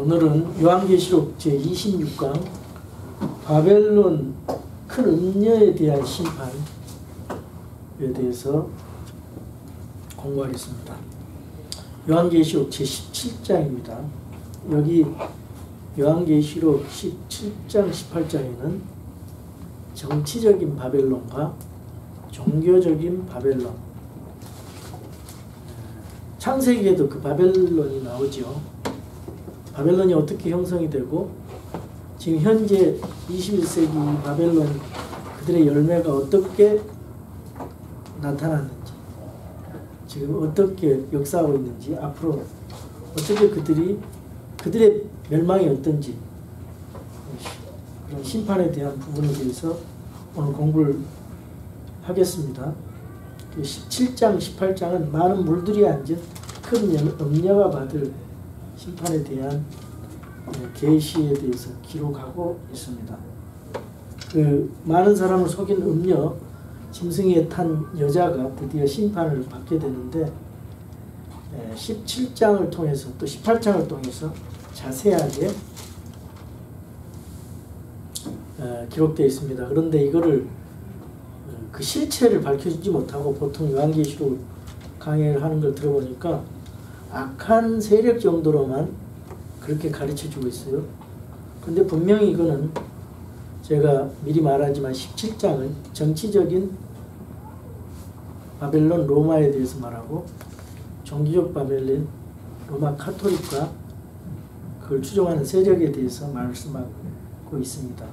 오늘은 요한계시록 제26강 바벨론 큰 음녀에 대한 심판에 대해서 공부하겠습니다. 요한계시록 제17장입니다. 여기 요한계시록 17장, 18장에는 정치적인 바벨론과 종교적인 바벨론, 창세기에도 그 바벨론이 나오죠. 바벨론이 어떻게 형성이 되고 지금 현재 21세기 바벨론 그들의 열매가 어떻게 나타났는지, 지금 어떻게 역사하고 있는지, 앞으로 어떻게 그들의 멸망이 어떤지, 그런 심판에 대한 부분에 대해서 오늘 공부를 하겠습니다. 17장, 18장은 많은 물들이 앉은 큰 음녀가 받을 심판에 대한 계시에 대해서 기록하고 있습니다. 그 많은 사람을 속인 음녀, 짐승에 탄 여자가 드디어 심판을 받게 되는데 17장을 통해서 또 18장을 통해서 자세하게 기록되어 있습니다. 그런데 이거를 그 실체를 밝혀주지 못하고 보통 요한계시록 강의를 하는 걸 들어보니까 악한 세력 정도로만 그렇게 가르쳐주고 있어요. 근데 분명히 이거는 제가 미리 말하지만 17장은 정치적인 바벨론 로마에 대해서 말하고 종교적 바벨론 로마 카톨릭과 그걸 추종하는 세력에 대해서 말씀하고 있습니다.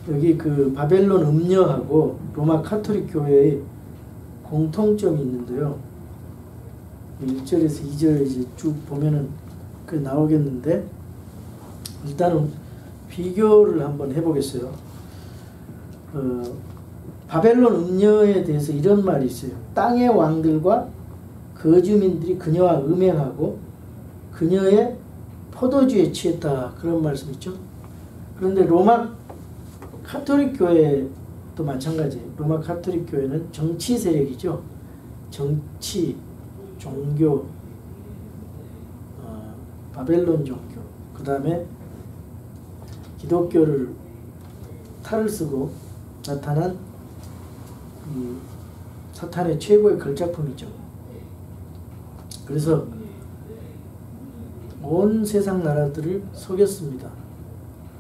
여기 그 바벨론 음녀하고 로마 카톨릭 교회의 공통점이 있는데요. 1절에서 2절 이제 쭉 보면은 그 나오겠는데, 일단은 비교를 한번 해보겠어요. 바벨론 음녀에 대해서 이런 말이 있어요. 땅의 왕들과 거주민들이 그녀와 음행하고 그녀의 포도주에 취했다, 그런 말씀 있죠. 그런데 로마 카톨릭 교회도 마찬가지예요. 로마 카톨릭 교회는 정치 세력이죠. 정치, 종교, 바벨론 종교, 그 다음에 기독교를 탈을 쓰고 나타난 이 사탄의 최고의 걸작품이죠. 그래서 온 세상 나라들을 속였습니다.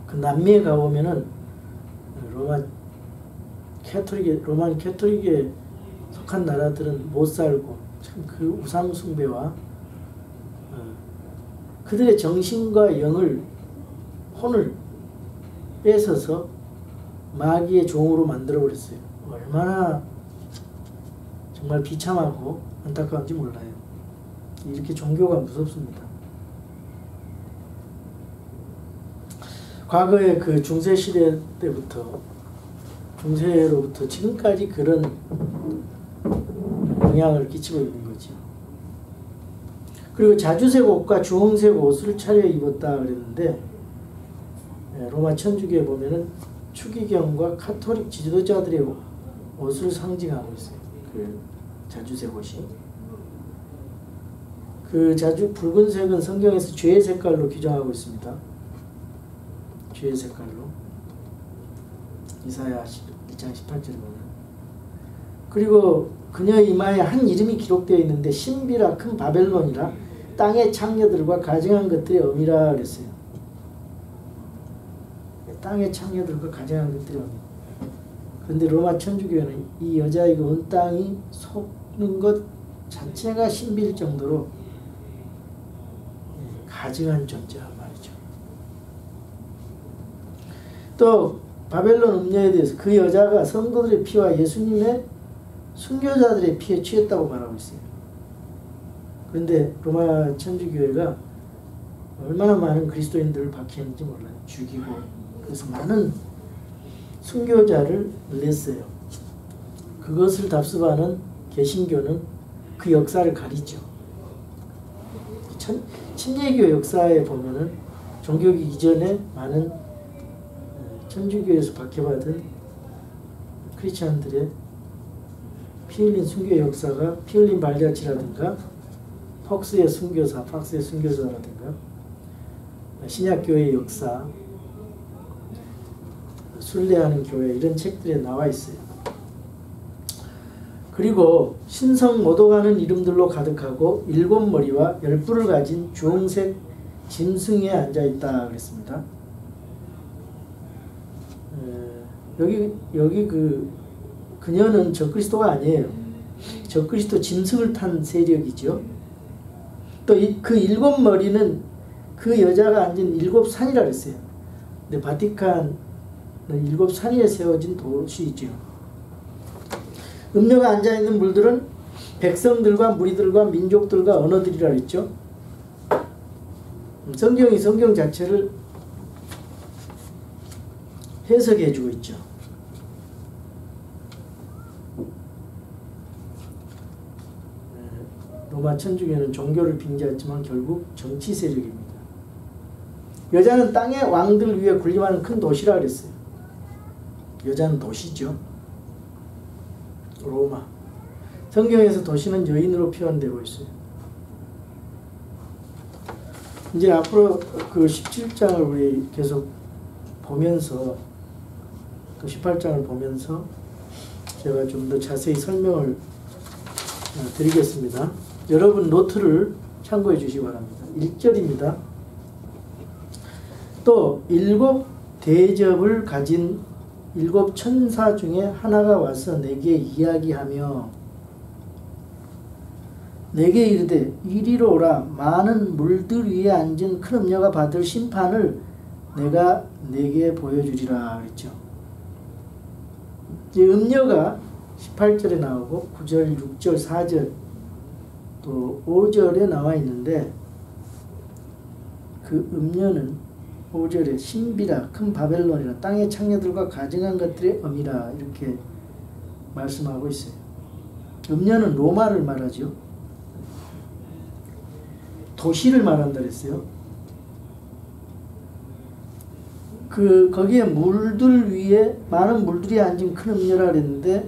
그 남미에 가보면은 로만 캐톨릭에 속한 나라들은 못 살고, 참 그 우상 숭배와 그들의 정신과 영을, 혼을 뺏어서 마귀의 종으로 만들어버렸어요. 얼마나 정말 비참하고 안타까운지 몰라요. 이렇게 종교가 무섭습니다. 과거에 그 중세시대 때부터, 중세로부터 지금까지 그런 영향을 끼치고 있는 거죠. 그리고 자주색 옷과 주홍색 옷을 차려 입었다 그랬는데, 로마 천주교에 보면은 추기경과 카톨릭 지도자들의 옷을 상징하고 있어요. 그 자주색 옷이. 그 붉은색은 성경에서 죄의 색깔로 규정하고 있습니다. 죄의 색깔로. 이사야 2장 18절에 보면. 그리고 그녀의 이마에 한 이름이 기록되어 있는데 신비라 큰 바벨론이라 땅의 창녀들과 가증한 것들의 어미라 그랬어요. 땅의 창녀들과 가증한 것들의 어미. 그런데 로마 천주교회는 이 여자에게 온 땅이 속는 것 자체가 신비일 정도로 가증한 존재란 말이죠. 또 바벨론 음녀에 대해서 그 여자가 성도들의 피와 예수님의 순교자들의 피에 취했다고 말하고 있어요. 그런데 로마 천주교회가 얼마나 많은 그리스도인들을 박해했는지 몰라요. 죽이고. 그래서 많은 순교자를 냈어요. 그것을 답습하는 개신교는 그 역사를 가리죠. 침례교 역사에 보면은 종교기 이전에 많은 천주교에서 박해받은 크리스찬들의 피 흘린 순교 역사가 피 흘린 발자취라든가 팍스의 순교사라든가 신약교회의 역사, 순례하는 교회 이런 책들에 나와 있어요. 그리고 신성 모독하는 이름들로 가득하고 7머리와 10뿔을 가진 주홍색 짐승에 앉아있다 그랬습니다. 여기 그녀는 적그리스도가 아니에요. 적그리스도 짐승을 탄 세력이죠. 또 그 7머리는 그 여자가 앉은 7산이라 그랬어요. 근데 바티칸은 7산 위에 세워진 도시이죠. 음녀가 앉아있는 물들은 백성들과 무리들과 민족들과 언어들이라 그랬죠. 성경이 성경 자체를 해석해 주고 있죠. 로마 천주교는 종교를 빙자했지만 결국 정치 세력입니다. 여자는 땅의 왕들 위에 군림하는 큰 도시라 그랬어요. 여자는 도시죠. 로마. 성경에서 도시는 여인으로 표현되고 있어요. 이제 앞으로 그 17장을 우리 계속 보면서 또 18장을 보면서 제가 좀 더 자세히 설명을 드리겠습니다. 여러분 노트를 참고해 주시기 바랍니다. 1절입니다. 또 7 대접을 가진 7 천사 중에 하나가 와서 내게 이야기하며 내게 이르되 이리로 오라. 많은 물들 위에 앉은 큰 음녀가 받을 심판을 내가 내게 보여주리라 그랬죠. 이 음녀가 18절에 나오고 9절, 6절, 4절 또 5절에 나와 있는데 그 음녀는 5절에 신비라 큰 바벨론이라 땅의 창녀들과 가증한 것들의 엄이라 이렇게 말씀하고 있어요. 음녀는 로마를 말하죠. 도시를 말한다 그랬어요. 거기에 물들 위에 많은 물들이 앉은 큰 음녀라 그랬는데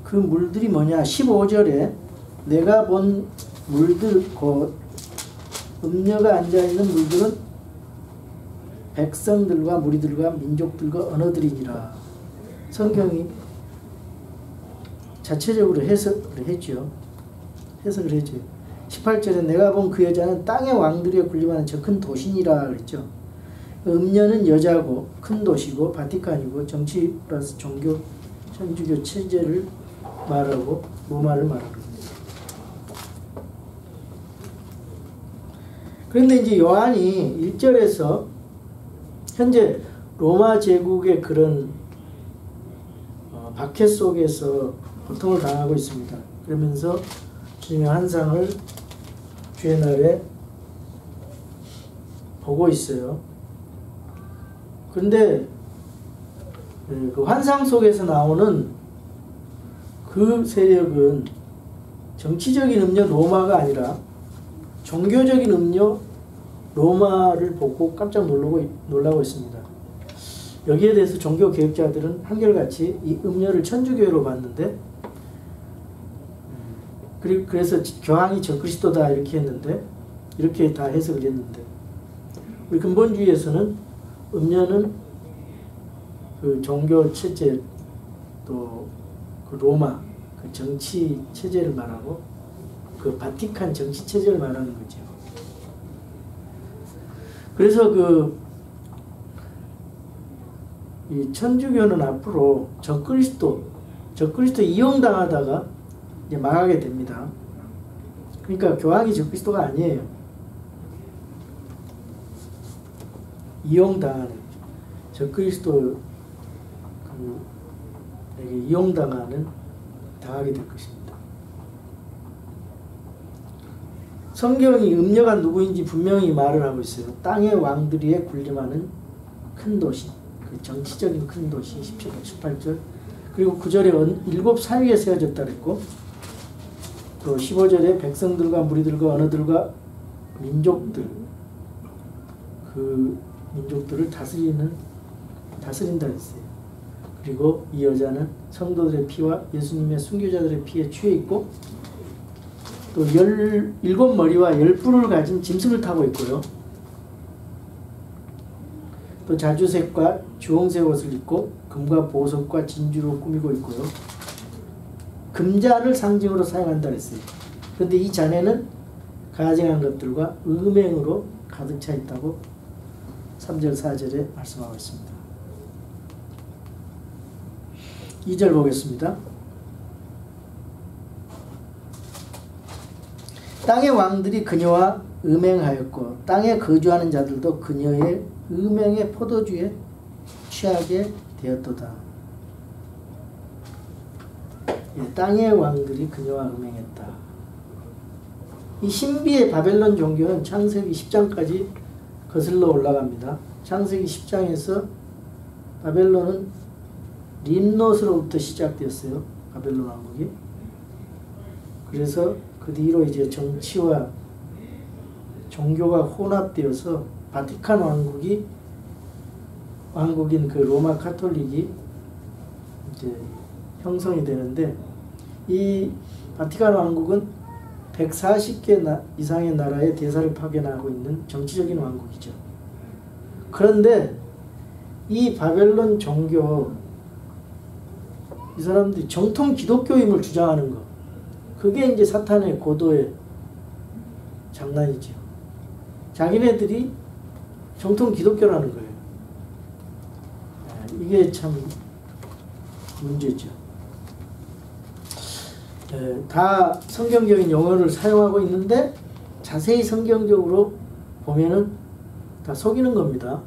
그 물들이 뭐냐? 15절에 내가 본 물들 곧 음녀가 앉아있는 물들은 백성들과 무리들과 민족들과 언어들이니라. 성경이 자체적으로 해석을 했죠. 해석을 했죠. 18절에 내가 본 그 여자는 땅의 왕들에 군림하는 저 큰 도시니라 그랬죠. 음녀는 여자고 큰 도시고 바티칸이고 정치 플러스 종교 천주교 체제를 말하고 로마를 말하는 겁니다. 그런데 이제 요한이 1절에서 현재 로마 제국의 그런 박해 속에서 고통을 당하고 있습니다. 그러면서 주님의 환상을 주의 날에 보고 있어요. 그런데 그 환상 속에서 나오는 그 세력은 정치적인 음료 로마가 아니라 종교적인 음료 로마를 보고 깜짝 놀라고 있습니다. 여기에 대해서 종교 개혁자들은 한결같이 이 음료를 천주교로 봤는데 그래서 교황이 적그리스도다 이렇게 했는데 이렇게 다 해석을 했는데 우리 근본주의에서는 음료는 그 종교 체제 또 그 로마 그 정치 체제를 말하고 그 바티칸 정치 체제를 말하는 거죠. 그래서 이 천주교는 앞으로 적그리스도 이용당하다가 이제 망하게 됩니다. 그러니까 교황이 적그리스도가 아니에요. 이용당하는 적그리스도에게 이용당하게 될 것입니다. 성경이 음녀가 누구인지 분명히 말을 하고 있어요. 땅의 왕들 위에 군림하는 큰 도시, 그 정치적인 큰 도시 17절, 18절 그리고 9절에 7산 위에 세워졌다 그랬고 또 15절에 백성들과 무리들과 언어들과 민족들 그 민족들을 다스린다 했어요. 그리고 이 여자는 성도들의 피와 예수님의 순교자들의 피에 취해 있고 또 17머리와 10뿔을 가진 짐승을 타고 있고요. 또 자주색과 주홍색 옷을 입고 금과 보석과 진주로 꾸미고 있고요. 금잔을 상징으로 사용한다 했어요. 그런데 이 잔에는 가증한 것들과 음행으로 가득 차 있다고 3절 4절에 말씀하고 있습니다. 2절 보겠습니다. 땅의 왕들이 그녀와 음행하였고 땅에 거주하는 자들도 그녀의 음행의 포도주에 취하게 되었도다. 예, 땅의 왕들이 그녀와 음행했다. 이 신비의 바벨론 종교는 창세기 10장까지 거슬러 올라갑니다. 창세기 10장에서 바벨론은 림노스로부터 시작되었어요. 바벨론 왕국이. 그래서 그 뒤로 이제 정치와 종교가 혼합되어서 바티칸 왕국인 그 로마 카톨릭이 이제 형성이 되는데, 이 바티칸 왕국은 140개 이상의 나라에 대사를 파견하고 있는 정치적인 왕국이죠. 그런데 이 바벨론 종교, 이 사람들이 정통 기독교임을 주장하는 것, 그게 이제 사탄의 고도의 장난이죠. 자기네들이 정통 기독교라는 거예요. 이게 참 문제죠. 다 성경적인 용어를 사용하고 있는데 자세히 성경적으로 보면은 다 속이는 겁니다.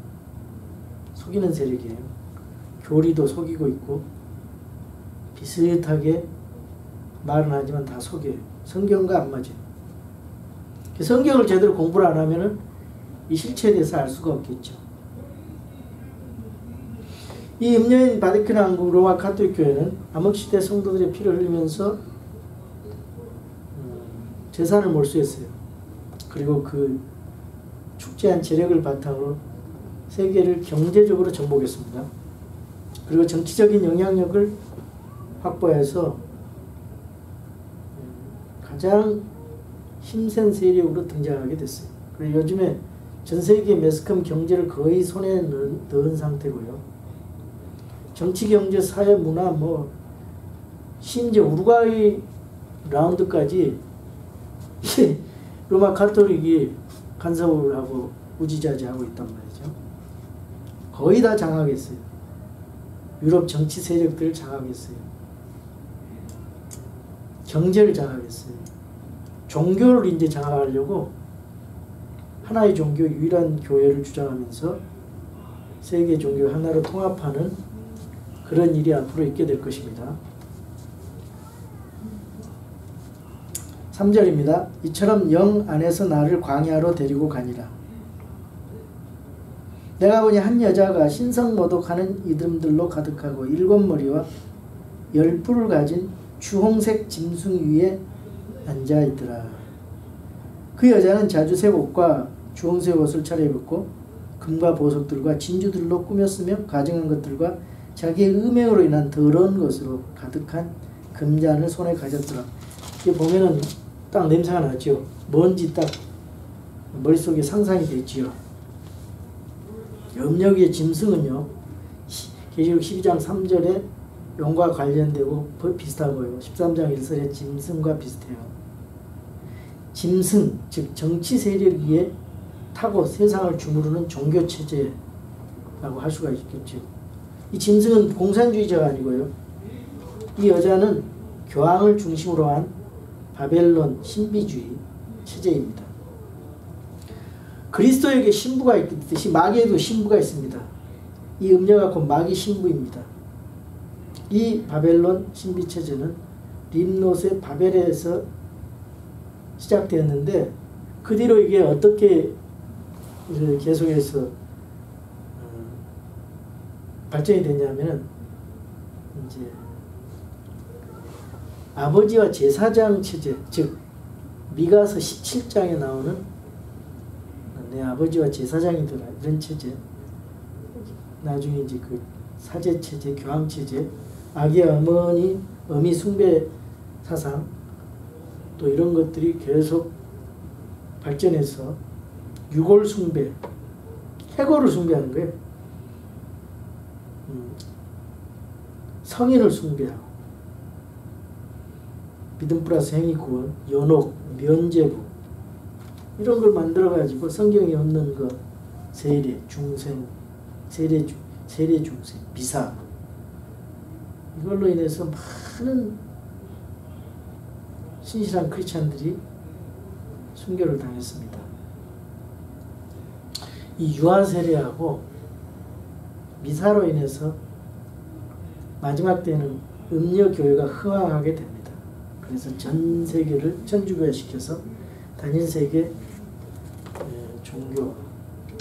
속이는 세력이에요. 교리도 속이고 있고 비슷하게 말은 하지만 다 속여요. 성경과 안 맞아요. 성경을 제대로 공부를 안 하면은 이 실체에 대해서 알 수가 없겠죠. 이 음녀인 바티칸 왕국 로마 카톨릭 교회는 암흑시대 성도들의 피를 흘리면서 재산을 몰수했어요. 그리고 그 축제한 재력을 바탕으로 세계를 경제적으로 정복했습니다. 그리고 정치적인 영향력을 확보해서 가장 힘센 세력으로 등장하게 됐어요. 그리고 요즘에 전 세계 매스컴 경제를 거의 손에 넣은 상태고요. 정치, 경제, 사회, 문화, 심지어 우루과이 라운드까지 로마 카톨릭이 간섭을 하고 우지자지하고 있단 말이죠. 거의 다 장악했어요. 유럽 정치 세력들을 장악했어요. 경제를 장악했어요. 종교를 이제 장악하려고 하나의 종교, 유일한 교회를 주장하면서 세계 종교 하나로 통합하는 그런 일이 앞으로 있게 될 것입니다. 3절입니다. 이처럼 영 안에서 나를 광야로 데리고 가니라. 내가 보니 한 여자가 신성모독하는 이름들로 가득하고 7머리와 10뿔을 가진 주홍색 짐승 위에 앉아있더라. 그 여자는 자주색 옷과 주홍색 옷을 차려입었고 금과 보석들과 진주들로 꾸몄으며 가증한 것들과 자기의 음행으로 인한 더러운 것으로 가득한 금잔을 손에 가졌더라. 이게 보면은 딱 냄새가 나죠. 뭔지 딱 머릿속에 상상이 되지요. 음력의 짐승은요, 계시록 12장 3절에 용과 관련되고 비슷하고요. 13장 1절에 짐승과 비슷해요. 짐승, 즉 정치 세력 위에 타고 세상을 주무르는 종교체제라고 할 수가 있겠죠. 이 짐승은 공산주의자가 아니고요. 이 여자는 교황을 중심으로 한 바벨론 신비주의 체제입니다. 그리스도에게 신부가 있듯이 마귀에도 신부가 있습니다. 이 음녀가 곧 마귀 신부입니다. 이 바벨론 신비 체제는 림노스의 바벨에서 시작되었는데 그 뒤로 이게 어떻게 계속해서 발전이 됐냐면은 이제 아버지와 제사장 체제, 즉 미가서 17장에 나오는 내 아버지와 제사장이더라 이런 체제, 나중에 이제 그 사제 체제, 교황 체제, 아기 어머니 숭배 사상, 또 이런 것들이 계속 발전해서 유골 숭배, 해골을 숭배하는 거예요. 성인을 숭배하고 믿음 플러스 행위 구원, 연옥, 면죄부 이런 걸 만들어 가지고 성경이 없는 것, 세례, 중생, 세례 중생, 미사 이걸로 인해서 많은 신실한 크리스찬들이 순교를 당했습니다. 이 유아 세례하고 미사로 인해서 마지막 때는 음녀 교회가 흥황하게 됩니다. 그래서 전 세계를 천주교화시켜서 단일 세계 종교,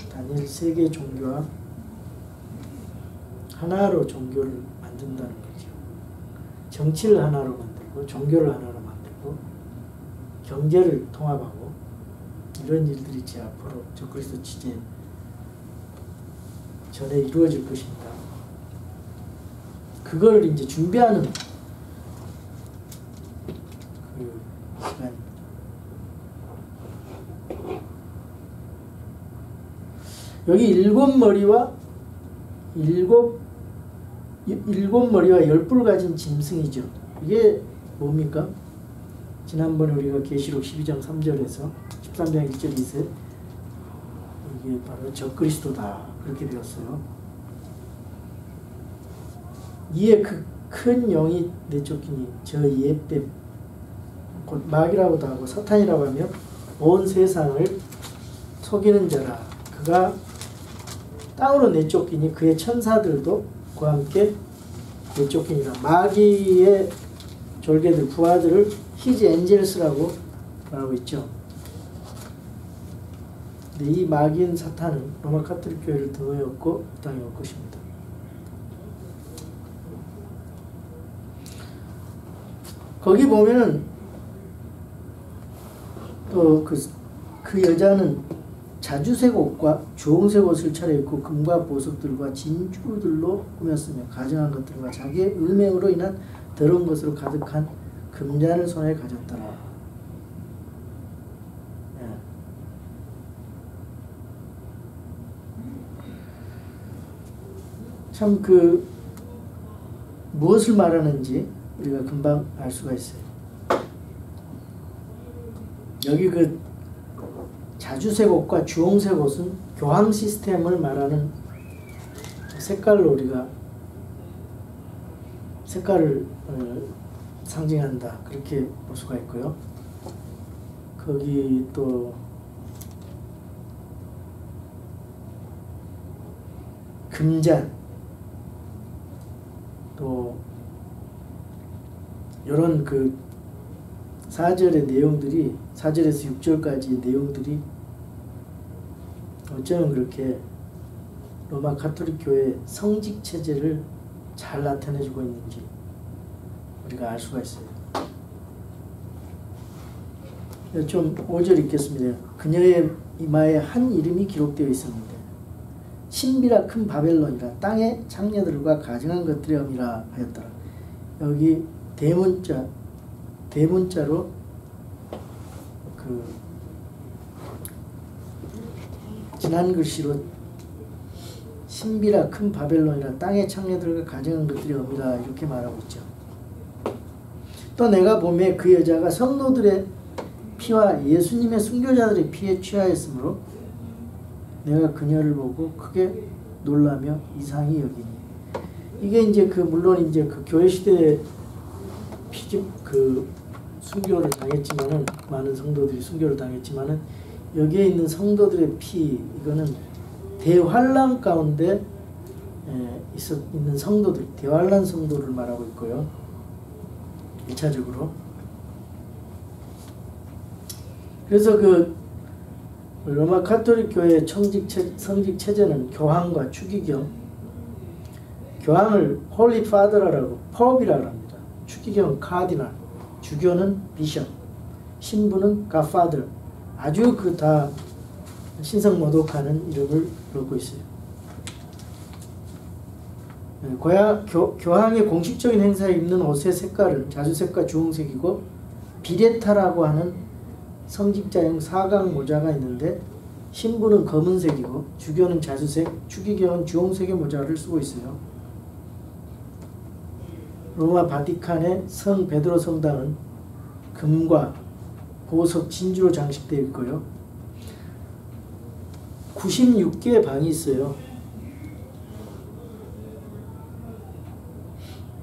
단일 세계 종교와 하나로 종교를 만든다는 거죠. 정치를 하나로 만들고 종교를 하나로 만들고 경제를 통합하고 이런 일들이 이제 앞으로 적그리스도 지제 전에 이루어질 것입니다. 그걸 이제 준비하는 그 시간입니다. 여기 일곱 머리와 열 뿔 가진 짐승이죠. 이게 뭡니까? 지난번에 우리가 계시록 12장 3절에서 13장 1절 2절 이게 바로 적그리스도다 그렇게 되었어요. 이에 그 큰 영이 내쫓기니 저 옛뱀 곧 마귀라고도 하고 사탄이라고 하며 온 세상을 속이는 자라. 그가 땅으로 내쫓기니 그의 천사들도 그와 함께 내쫓기니라. 마귀의 졸개들 부하들을 히즈 엔젤스라고 말하고 있죠. 근데 이 마귀인 사탄은 로마 카톨릭 교회를 등호였고 이 땅에 올 것입니다. 거기 보면은 또 그 여자는 자주색 옷과 주홍색 옷을 차려입고 금과 보석들과 진주들로 꾸몄으며 가증한 것들과 자기의 음행으로 인한 더러운 것으로 가득한 금잔을 손에 가졌더라. 예. 참 무엇을 말하는지 우리가 금방 알 수가 있어요. 여기 자주색 옷과 주홍색 옷은 교황 시스템을 말하는 색깔로 우리가 색깔을 상징한다 그렇게 볼 수가 있고요. 거기 또 금잔 또 이런 4절의 내용들이 4절에서 6절까지의 내용들이 어쩌면 그렇게 로마 가톨릭 교회의 성직 체제를 잘 나타내주고 있는지 우리가 알 수가 있어요. 좀 5절 읽겠습니다. 그녀의 이마에 한 이름이 기록되어 있었는데 신비라 큰 바벨론이라 땅의 창녀들과 가증한 것들의 엄이라 하였더라. 여기 대문자로 지난 글씨로 신비라 큰 바벨론이라 땅의 창녀들과 가증한 것들의 엄이라 이렇게 말하고 있죠. 또 내가 보매 그 여자가 성도들의 피와 예수님의 순교자들의 피에 취하였으므로 내가 그녀를 보고 크게 놀라며 이상히 여기니. 이게 이제 물론 이제 교회 시대에 순교를 당했지만은 많은 성도들이 순교를 당했지만은 여기에 있는 성도들의 피 이거는 대환란 가운데 있는 성도들 대환란 성도를 말하고 있고요. 1차적으로 그래서 로마 카톨릭 교회의 성직 체제는 교황과 추기경 교황을 홀리 파더라고 pop이라고 합니다. 추기경은 카디널 주교는 비숍 신부는 갓파더 아주 다 신성모독하는 이름을 갖고 있어요. 교황의 공식적인 행사에 입는 옷의 색깔은 자주색과 주홍색이고 비레타라고 하는 성직자용 사각 모자가 있는데 신부는 검은색이고 주교는 자주색, 추기경은 주홍색의 모자를 쓰고 있어요. 로마 바티칸의 성 베드로 성당은 금과 보석, 진주로 장식되어 있고요. 96개의 방이 있어요.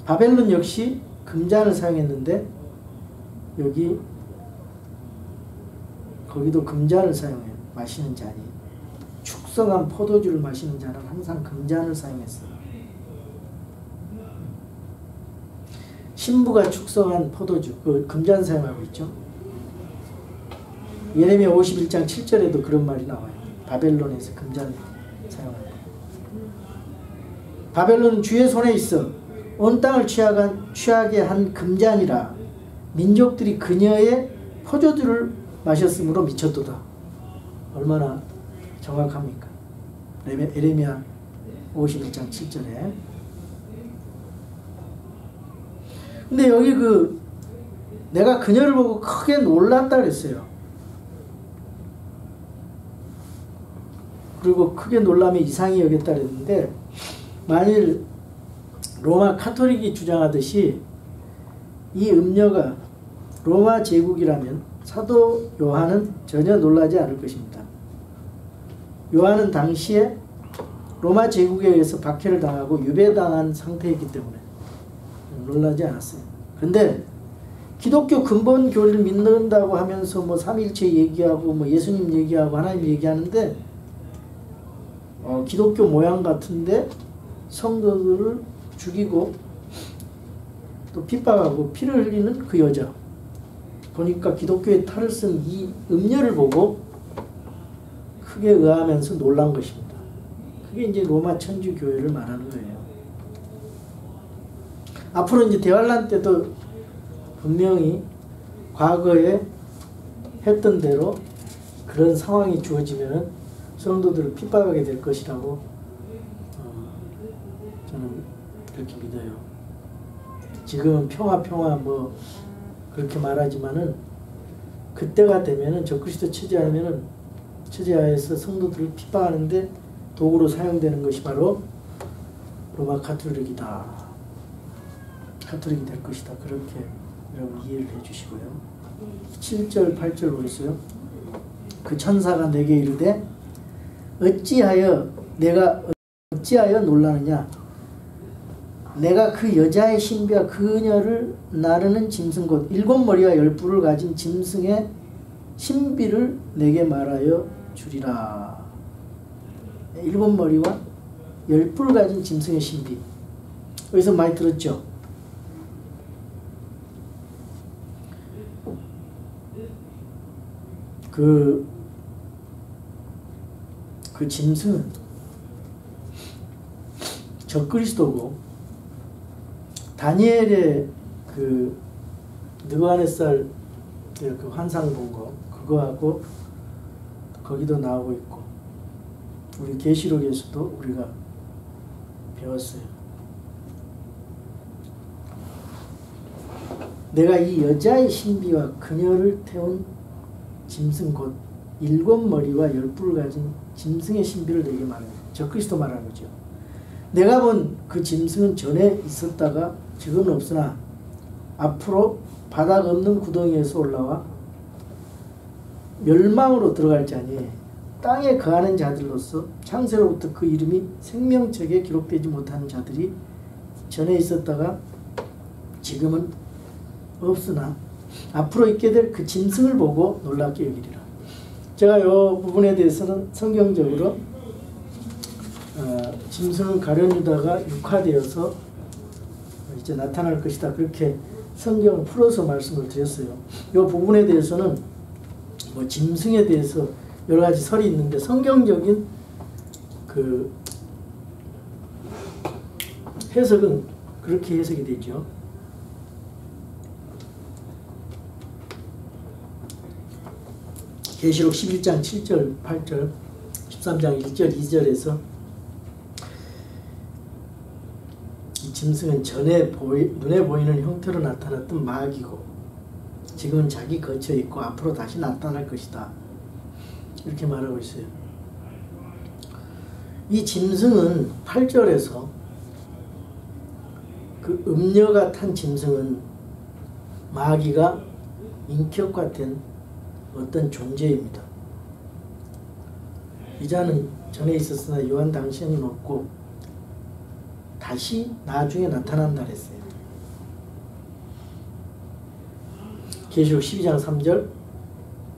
바벨론 역시 금잔을 사용했는데 거기도 금잔을 사용해요. 마시는 잔이. 축성한 포도주를 마시는 잔은 항상 금잔을 사용했어요. 신부가 축성한 포도주, 그 금잔 사용하고 있죠. 예레미야 51장 7절에도 그런 말이 나와요. 바벨론에서 금잔 사용하고. 바벨론은 주의 손에 있어 온 땅을 취하게 한 금잔이라 민족들이 그녀의 포도주를 마셨으므로 미쳤도다. 얼마나 정확합니까? 예레미야 51장 7절에. 근데 여기 내가 그녀를 보고 크게 놀랐다 그랬어요. 그리고 크게 놀라며 이상히 여겼다 그랬는데, 만일 로마 카톨릭이 주장하듯이 이 음녀가 로마 제국이라면 사도 요한은 전혀 놀라지 않을 것입니다. 요한은 당시에 로마 제국에 의해서 박해를 당하고 유배당한 상태이기 때문에 놀라지 않았어요. 그런데 기독교 근본 교리를 믿는다고 하면서 뭐 삼위일체 얘기하고 뭐 예수님 얘기하고 하나님 얘기하는데 기독교 모양 같은데 성도들을 죽이고 또 핍박하고 피를 흘리는 그 여자, 보니까 기독교의 탈을 쓴 이 음녀를 보고 크게 의아하면서 놀란 것입니다. 그게 이제 로마 천주교회를 말하는 거예요. 앞으로 이제 대환란 때도 분명히 과거에 했던 대로 그런 상황이 주어지면 성도들을 핍박하게 될 것이라고 저는 그렇게 믿어요. 지금은 평화 뭐 그렇게 말하지만은 그때가 되면은 적그리스도 체제하에서 성도들을 핍박하는데 도구로 사용되는 것이 바로 로마 카톨릭이다. 카톨릭이 될 것이다. 그렇게 여러분 이해를 해주시고요. 7절 8절 보겠어요. 그 천사가 내게 이르되 어찌하여 놀라느냐. 내가 그 여자의 신비와 그녀를 나르는 짐승 곧 7머리와 10뿔을 가진 짐승의 신비를 내게 말하여 주리라. 7머리와 10뿔을 가진 짐승의 신비. 여기서 많이 들었죠? 그 짐승은 적그리스도고, 다니엘의 그 느부갓네살 그 환상 본 거 그거하고 거기도 나오고 있고, 우리 계시록에서도 우리가 배웠어요. 내가 이 여자의 신비와 그녀를 태운 짐승 곧 7머리와 10뿔을 가진 짐승의 신비를 내게 말합니다. 적그리스도 말하는 거죠. 내가 본 그 짐승은 전에 있었다가 지금은 없으나 앞으로 바닥 없는 구덩이에서 올라와 멸망으로 들어갈 자니 땅에 거하는 자들로서 창세로부터 그 이름이 생명책에 기록되지 못하는 자들이 전에 있었다가 지금은 없으나 앞으로 있게 될 그 짐승을 보고 놀랍게 여기리라. 제가 이 부분에 대해서는 성경적으로 짐승은 가룟 유다가 육화되어서 이제 나타날 것이다. 그렇게 성경을 풀어서 말씀을 드렸어요. 이 부분에 대해서는 뭐 짐승에 대해서 여러 가지 설이 있는데 성경적인 그 해석은 그렇게 해석이 되죠. 계시록 11장 7절 8절 13장 1절 2절에서 이 짐승은 전에 눈에 보이는 형태로 나타났던 마귀고 지금은 자기 거쳐 있고 앞으로 다시 나타날 것이다. 이렇게 말하고 있어요. 이 짐승은 8절에서 그 음녀가 탄 짐승은 마귀가 인격화 된 어떤 존재입니다. 이 자는 전에 있었으나 요한 당시에는 없고 다시 나중에 나타난다 그랬어요. 계시록 12장 3절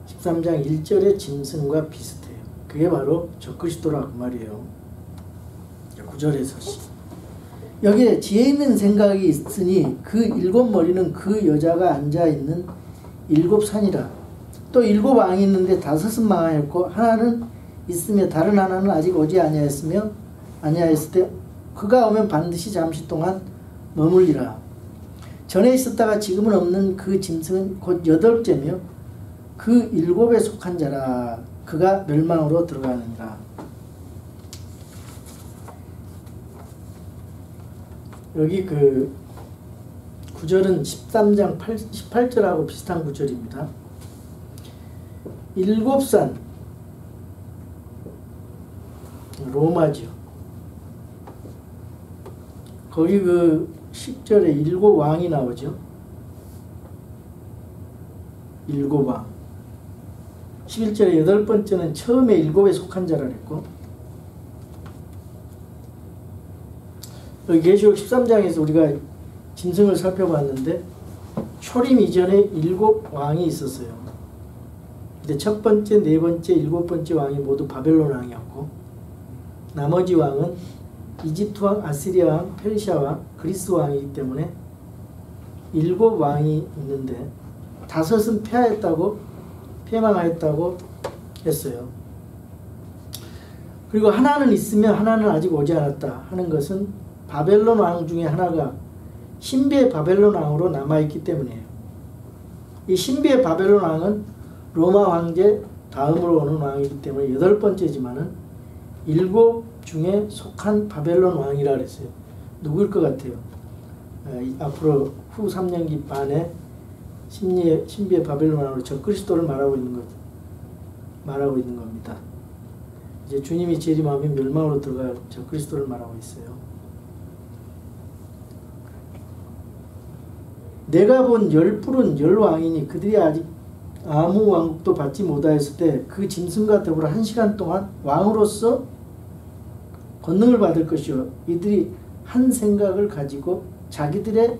13장 1절의 짐승과 비슷해요. 그게 바로 적그리스도라 그 말이에요. 9절에서 여기에 지혜 있는 생각이 있으니 그 7머리는 그 여자가 앉아있는 7산이라. 또 7왕이 있는데 5은 망하였고 하나는 있으며 다른 하나는 아직 오지 아니하였을 때 그가 오면 반드시 잠시 동안 머물리라. 전에 있었다가 지금은 없는 그 짐승은 곧 8째며 그 7에 속한 자라. 그가 멸망으로 들어가느니라. 여기 그 구절은 13장 18절하고 비슷한 구절입니다. 7산 로마죠. 거기 그 10절에 7왕이 나오죠. 7왕. 11절에 8번째는 처음에 7에 속한 자라 그랬고, 여기 계시록 13장에서 우리가 짐승을 살펴봤는데 초림 이전에 7왕이 있었어요. 근데 첫 번째, 네 번째, 7번째 왕이 모두 바벨론 왕이었고, 나머지 왕은 이집트 왕, 아시리아 왕, 페르시아 왕, 그리스 왕이기 때문에 7왕이 있는데 5은 패망하였다고 했어요. 그리고 하나는 있으며 하나는 아직 오지 않았다 하는 것은 바벨론 왕 중에 하나가 신비의 바벨론 왕으로 남아있기 때문이에요. 이 신비의 바벨론 왕은 로마 황제 다음으로 오는 왕이기 때문에 8번째지만은 7 중에 속한 바벨론 왕이라 그랬어요. 누구일 것 같아요? 앞으로 후 3년기 반에 신비의 바벨론 왕으로 적그리스도를 말하고 있는 겁니다. 이제 주님이 재림하면 멸망으로 들어갈 적그리스도를 말하고 있어요. 내가 본 10뿔은 10왕이니 그들이 아직 아무 왕국도 받지 못하였을 때 그 짐승과 더불어 1시간 동안 왕으로서 권능을 받을 것이요 이들이 한 생각을 가지고 자기들의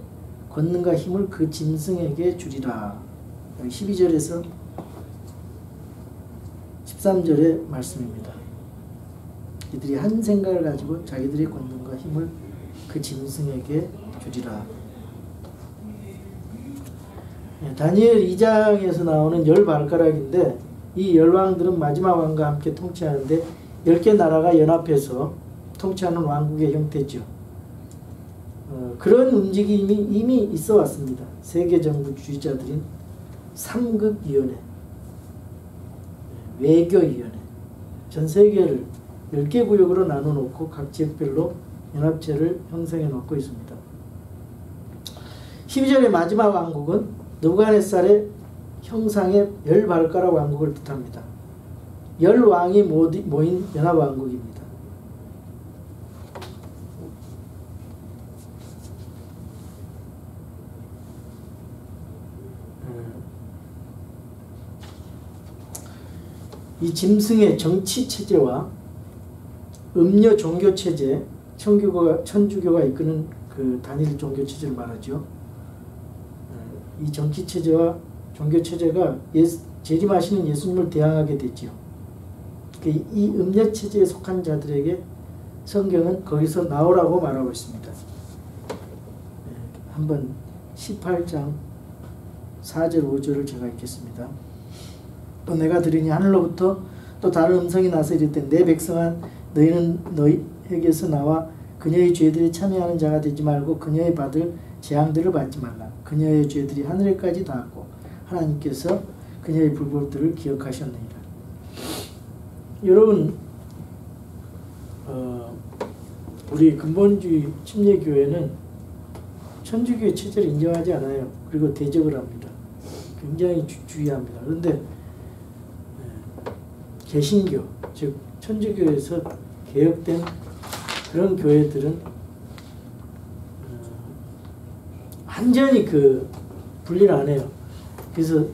권능과 힘을 그 짐승에게 주리라. 12절에서 13절의 말씀입니다. 이들이 한 생각을 가지고 자기들의 권능과 힘을 그 짐승에게 주리라. 다니엘 2장에서 나오는 10발가락인데 이 10왕들은 마지막 왕과 함께 통치하는데 10개 나라가 연합해서 통치하는 왕국의 형태죠. 그런 움직임이 이미 있어 왔습니다. 세계정부주의자들인 삼극위원회, 외교위원회, 전 세계를 10개 구역으로 나눠놓고 각 지역별로 연합체를 형성해 놓고 있습니다. 12절의 마지막 왕국은 느부갓네살의 형상의 10발가락 왕국을 뜻합니다. 10왕이 모인 연합왕국입니다. 이 짐승의 정치체제와 음녀 종교체제, 천주교가 이끄는 그 단일 종교체제를 말하죠. 이 정치체제와 종교체제가 재림하시는 예수님을 대항하게 되지요. 이 음녀체제에 속한 자들에게 성경은 거기서 나오라고 말하고 있습니다. 한번 18장 4절 5절을 제가 읽겠습니다. 또 내가 들으니 하늘로부터 또 다른 음성이 나서 이르되 내 백성아 너희는 너희에게서 나와 그녀의 죄들에 참여하는 자가 되지 말고 그녀의 받을 재앙들을 받지 말라. 그녀의 죄들이 하늘에까지 닿았고 하나님께서 그녀의 불법들을 기억하셨느니라. 여러분, 우리 근본주의 침례교회는 천주교의 체제를 인정하지 않아요. 그리고 대적을 합니다. 굉장히 주의합니다. 그런데 개신교, 즉 천주교에서 개혁된 그런 교회들은 완전히 그 분리를 안 해요. 그래서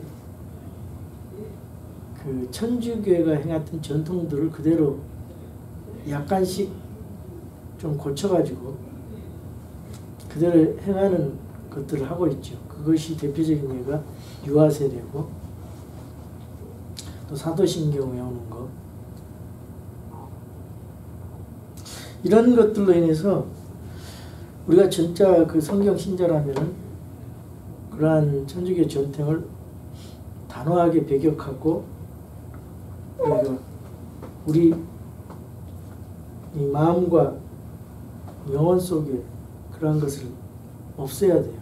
그 천주교회가 행했던 전통들을 그대로 약간씩 좀 고쳐가지고 그대로 행하는 것들을 하고 있죠. 그것이 대표적인 예가 유아세례고 또 사도신경 외우는 거, 이런 것들로 인해서 우리가 진짜 그 성경 신자라면은 그러한 천주교 전통을 단호하게 배격하고 우리 이 마음과 영혼 속에 그러한 것을 없애야 돼요.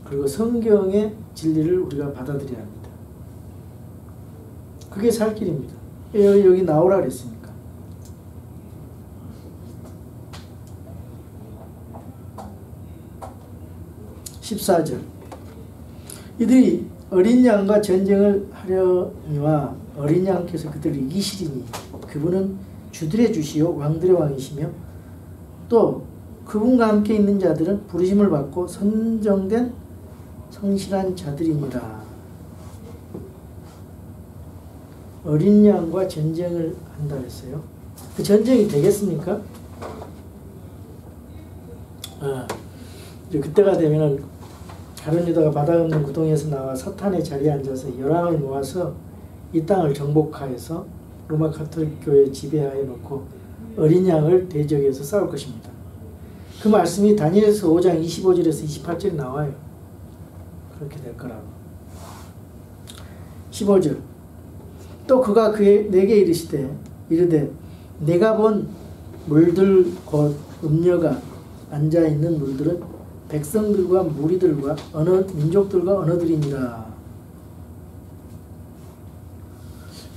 그리고 성경의 진리를 우리가 받아들여야 합니다. 그게 살 길입니다. 여기 나오라 그랬으니까. 14절 이들이 어린 양과 전쟁을 하려니와 어린 양께서 그들을 이기시리니 그분은 주들의 주시요 왕들의 왕이시며 또 그분과 함께 있는 자들은 부르심을 받고 선정된 성실한 자들이니라. 어린 양과 전쟁을 한다 했어요. 그 전쟁이 되겠습니까? 이제 그때가 되면은 가룟 유다가 바다 없는 구덩이에서 나와 사탄의 자리에 앉아서 열왕을 모아서 이 땅을 정복하여서 로마 가톨릭 교회 지배하에 놓고 어린 양을 대적해서 싸울 것입니다. 그 말씀이 다니엘서 5장 25절에서 28절에 나와요. 그렇게 될 거라고. 15절 또 그가 내게 이르되 내가 본 물들 곧 음녀가 앉아있는 물들은 백성들과 무리들과 민족들과 언어들이니라.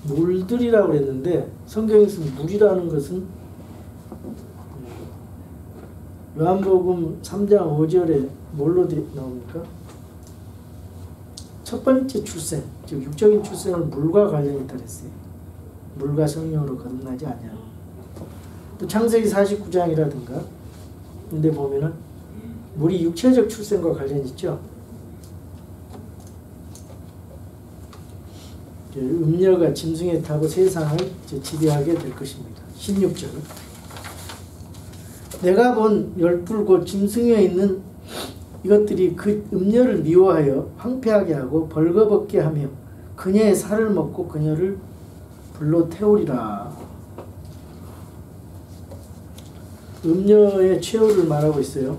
물들이라고 그랬는데 성경에서 물이라는 것은 요한복음 3장 5절에 뭘로 나옵니까? 첫 번째 출생, 즉 육적인 출생은 물과 관련이 있다 그랬어요. 물과 성령으로 거듭나지 아니하고. 또 창세기 49장이라든가 근데 보면은 물이 육체적 출생과 관련이 있죠. 음녀가 짐승에 타고 세상을 지배하게 될 것입니다. 16절 내가 본 열둘 곧 짐승 위에 있는 이것들이 그 음녀를 미워하여 황폐하게 하고 벌거벗게 하며 그녀의 살을 먹고 그녀를 불로 태우리라. 음녀의 최후를 말하고 있어요.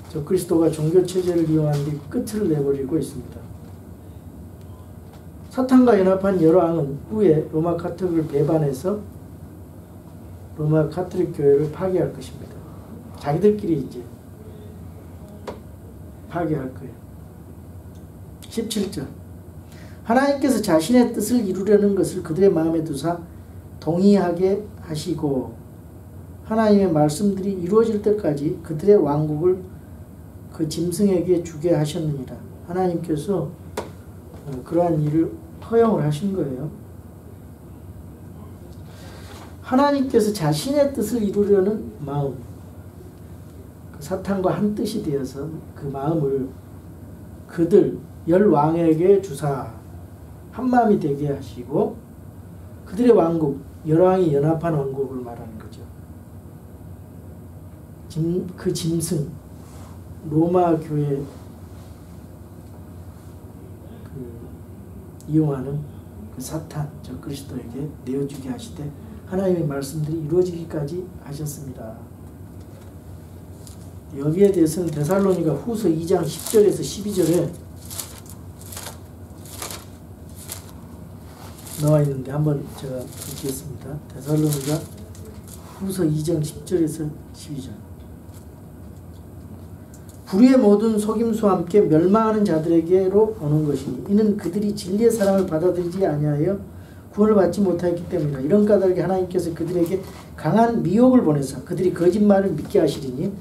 적그리스도가 종교체제를 이용한 뒤 끝을 내버리고 있습니다. 사탄과 연합한 여러 왕은 후에 로마 가톨릭을 배반해서 로마 가톨릭 교회를 파괴할 것입니다. 자기들끼리 이제 파괴할 거예요. 17절 하나님께서 자신의 뜻을 이루려는 것을 그들의 마음에 두사 동의하게 하시고 하나님의 말씀들이 이루어질 때까지 그들의 왕국을 그 짐승에게 주게 하셨느니라. 하나님께서 그러한 일을 허용을 하신 거예요. 하나님께서 자신의 뜻을 이루려는 마음, 그 사탄과 한 뜻이 되어서 그 마음을 그들 열 왕에게 주사 한 마음이 되게 하시고 그들의 왕국, 열왕이 연합한 왕국을 말하는 거죠. 그 짐승, 로마 교회 이용하는 그 사탄, 저 그리스도에게 내어주게 하시되 하나님의 말씀들이 이루어지기까지 하셨습니다. 여기에 대해서는 데살로니가 후서 2장 10절에서 12절에 나와 있는데 한번 제가 읽겠습니다. 데살로니가 후서 2장 10절에서 12절 불의의 모든 속임수와 함께 멸망하는 자들에게로 오는 것이니 이는 그들이 진리의 사랑을 받아들이지 아니하여 구원을 받지 못하였기 때문이다. 이런 까닭에 하나님께서 그들에게 강한 미혹을 보내사 그들이 거짓말을 믿게 하시리니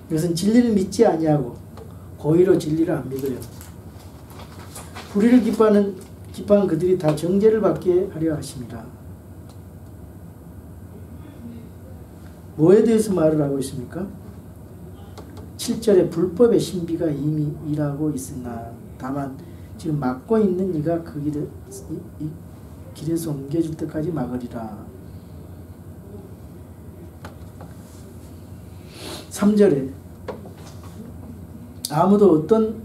이것은 진리를 믿지 아니하고 고의로 진리를 안 믿어요. 불의를 기뻐한 그들이 다 정죄를 받게 하려 하십니다. 뭐에 대해서 말을 하고 있습니까? 7절에 불법의 신비가 이미 일하고 있으나 다만 지금 막고 있는 이가 그 길에서 옮겨질 때까지 막으리라. 3절에 아무도 어떤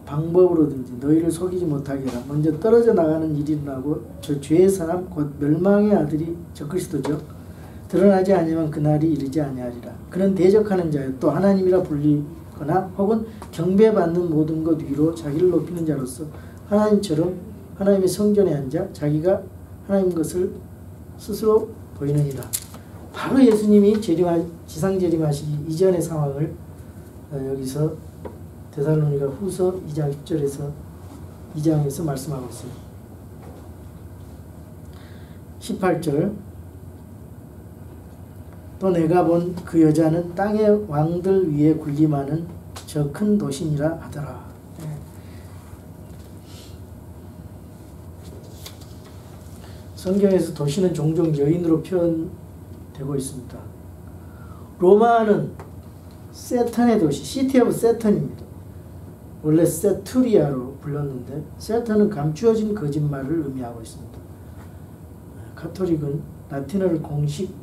방법으로든지 너희를 속이지 못하게 하라. 먼저 떨어져 나가는 일이 일어나고 저 죄의 사람 곧 멸망의 아들이 적그리스도죠. 드러나지 아니하면 그날이 이르지 아니하리라. 그는 대적하는 자요 또 하나님이라 불리거나 혹은 경배받는 모든 것 위로 자기를 높이는 자로서 하나님처럼 하나님의 성전에 앉아 자기가 하나님 것을 스스로 보이느니라. 바로 예수님이 지상 재림하시기 이전의 상황을 여기서 데살로니가 후서 2장 10절에서 2장에서 말씀하고 있어요. 18절 또 내가 본 그 여자는 땅의 왕들 위에 군림하는 저 큰 도신이라 하더라. 성경에서 도시는 종종 여인으로 표현되고 있습니다. 로마는 세탄의 도시, 시티 오브 세탄입니다. 원래 세투리아로 불렀는데 세탄은 감추어진 거짓말을 의미하고 있습니다. 가톨릭은 라틴어를 공식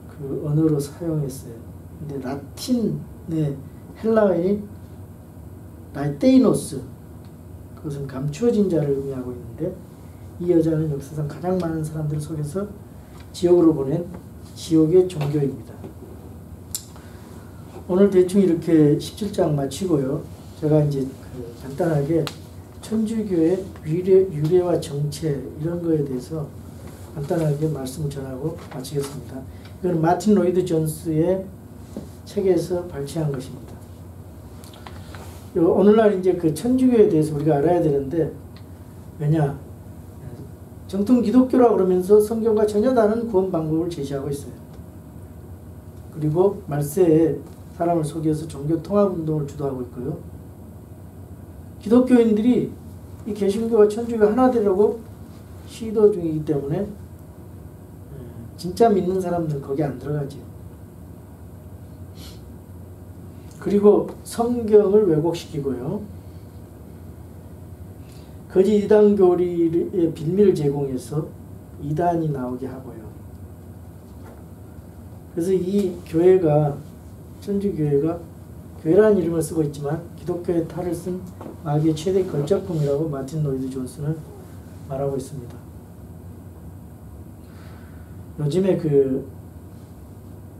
그 언어로 사용했어요. 근데 라틴의 헬라어인 라이테이노스 그것은 감추어진 자를 의미하고 있는데 이 여자는 역사상 가장 많은 사람들을 속여서 지옥으로 보낸 지옥의 종교입니다. 오늘 대충 이렇게 17장 마치고요. 제가 이제 간단하게 천주교의 유래와 정체 이런 거에 대해서 간단하게 말씀을 전하고 마치겠습니다. 이건 마틴 로이드 존스의 책에서 발췌한 것입니다. 오늘날 이제 그 천주교에 대해서 우리가 알아야 되는데 왜냐? 정통 기독교라 그러면서 성경과 전혀 다른 구원 방법을 제시하고 있어요. 그리고 말세에 사람을 속여서 종교 통합 운동을 주도하고 있고요. 기독교인들이 이 개신교와 천주교가 하나 되려고 시도 중이기 때문에 진짜 믿는 사람들은 거기 안 들어가죠. 그리고 성경을 왜곡시키고요. 거짓 이단 교리의 빌미를 제공해서 이단이 나오게 하고요. 그래서 이 교회가 천주교회가 교회라는 이름을 쓰고 있지만 기독교의 탈을 쓴 마귀의 최대 걸작품이라고 마틴 로이드 존스는 말하고 있습니다. 요즘에 그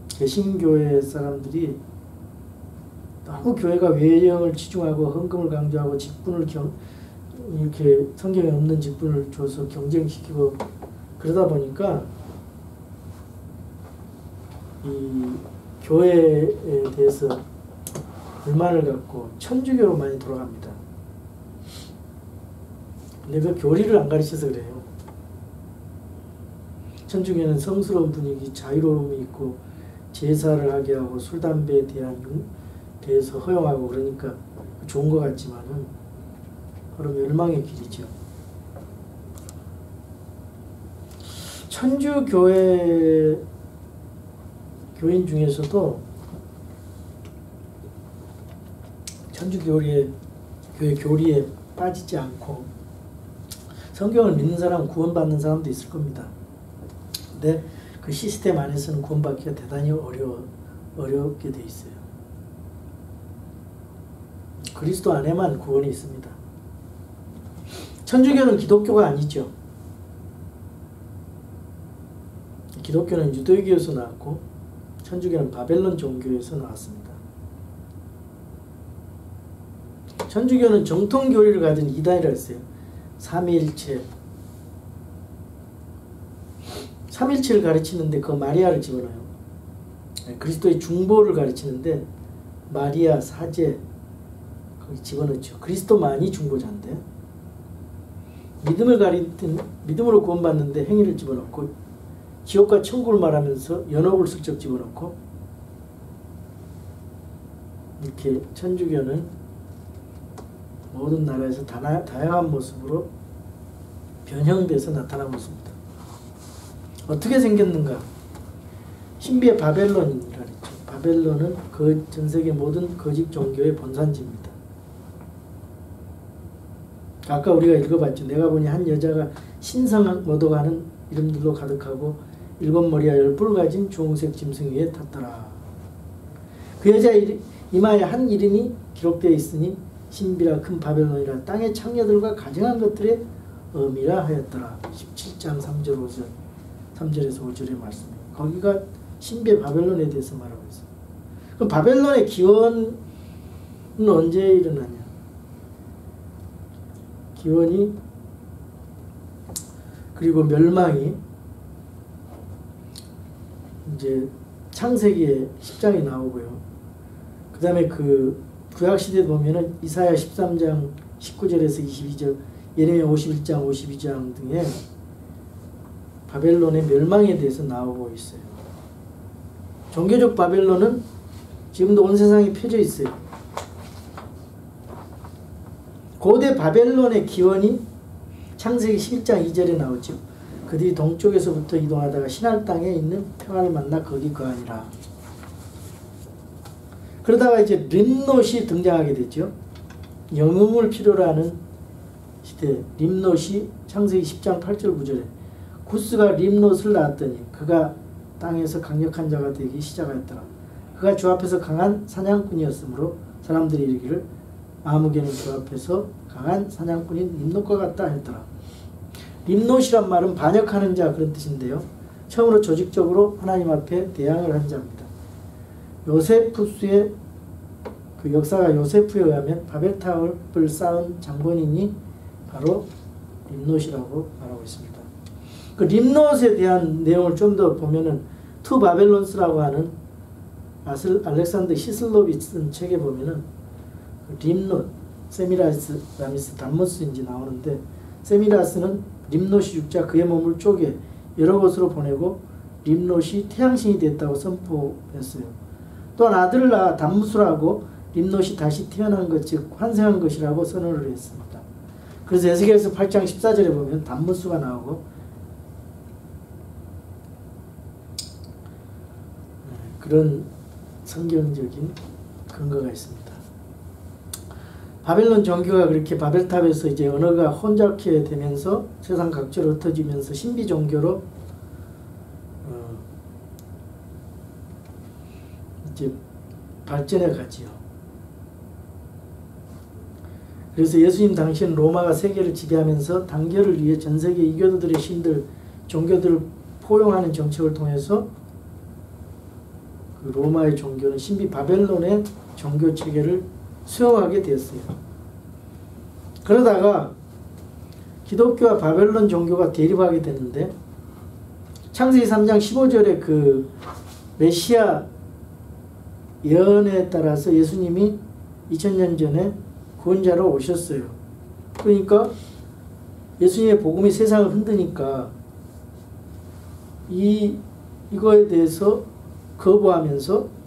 개신교회 사람들이 너무 교회가 외형을 치중하고 헌금을 강조하고 직분을 이렇게 성경에 없는 직분을 줘서 경쟁시키고 그러다 보니까 이 교회에 대해서 불만을 갖고 천주교로 많이 돌아갑니다. 근데 그 교리를 안 가르쳐서 그래요. 천주교는 성스러운 분위기, 자유로움이 있고 제사를 하게 하고 술, 담배에 대해서 허용하고 그러니까 좋은 것 같지만은 바로 멸망의 길이죠. 천주교회 교인 중에서도 천주교회 교리에 빠지지 않고 성경을 믿는 사람은 구원받는 사람도 있을 겁니다. 근데 그 시스템 안에서는 구원받기가 대단히 어렵게 돼 있어요. 그리스도 안에만 구원이 있습니다. 천주교는 기독교가 아니죠. 기독교는 유대교에서 나왔고 천주교는 바벨론 종교에서 나왔습니다. 천주교는 정통교리를 가진 이단이라 했어요. 삼위일체. 삼일체를 가르치는데 그 마리아를 집어넣어요. 그리스도의 중보를 가르치는데 마리아, 사제 거기 집어넣죠. 그리스도만이 중보자인데 믿음으로 구원받는데 행위를 집어넣고 지옥과 천국을 말하면서 연옥을 슬쩍 집어넣고 이렇게 천주교는 모든 나라에서 다양한 모습으로 변형돼서 나타나고 있습니다. 어떻게 생겼는가? 신비의 바벨론이라 했죠. 바벨론은 그 전 세계 모든 거짓 종교의 본산지입니다. 아까 우리가 읽어봤죠. 내가 보니 한 여자가 신성한 모독하는 이름들로 가득하고 7머리와 10뿔 가진 주홍색 짐승 위에 탔더라. 그 여자 이마에 한 이름이 기록되어 있으니 신비라 큰 바벨론이라 땅의 창녀들과 가증한 것들의 어미라 하였더라. 17장 3절에서 5절의 말씀입니다. 거기가 신비의 바벨론에 대해서 말하고 있어요. 그럼 바벨론의 기원은 언제 일어나냐? 기원이 그리고 멸망이 이제 창세기에 10장이 나오고요. 그 다음에 그 구약시대 보면은 이사야 13장 19절에서 22절, 예레미야 51장 52장 등에 바벨론의 멸망에 대해서 나오고 있어요. 종교적 바벨론은 지금도 온 세상에 펴져 있어요. 고대 바벨론의 기원이 창세기 11장 2절에 나오죠. 그들이 동쪽에서부터 이동하다가 신할 땅에 있는 평화를 만나 거기 거하니라. 그러다가 이제 림롯이 등장하게 됐죠. 영웅을 필요로 하는 시대 림롯이 창세기 10장 8절 9절에 구스가 림롯을 낳았더니 그가 땅에서 강력한 자가 되기 시작하였더라. 그가 주 앞에서 강한 사냥꾼이었으므로 사람들이 이르기를 아무개는 주 앞에서 강한 사냥꾼인 림롯과 같다 했더라. 림롯이란 말은 반역하는 자 그런 뜻인데요. 처음으로 조직적으로 하나님 앞에 대항을 한 자입니다. 요세푸스의 그 역사가 요세프에 의하면 바벨탑을 쌓은 장본인이 바로 림롯이라고 말하고 있습니다. 그 림롯에 대한 내용을 좀 더 보면은 투 바벨론스라고 하는 알렉산더 히슬롭이 쓴 책에 보면은 그 림롯, 세미라스, 라미스, 담무스인지 나오는데 세미라스는 림롯이 죽자 그의 몸을 쪼개 여러 곳으로 보내고 림롯이 태양신이 됐다고 선포했어요. 또한 아들을 낳아 담무스라고 림롯이 다시 태어난 것, 즉 환생한 것이라고 선언을 했습니다. 그래서 에스겔서 8장 14절에 보면 담무스가 나오고 그런 성경적인 근거가 있습니다. 바벨론 종교가 그렇게 바벨탑에서 이제 언어가 혼잡게 되면서 세상 각지로 흩어지면서 신비 종교로 이제 발전해 가지요. 그래서 예수님 당시에는 로마가 세계를 지배하면서 단결을 위해 전 세계 이교도들의 신들, 종교들을 포용하는 정책을 통해서 그 로마의 종교는 신비 바벨론의 종교 체계를 수용하게 되었어요. 그러다가 기독교와 바벨론 종교가 대립하게 됐는데 창세기 3장 15절에 그 메시아 예언에 따라서 예수님이 2000년 전에 구원자로 오셨어요. 그러니까 예수님의 복음이 세상을 흔드니까 이거에 대해서 거부하면서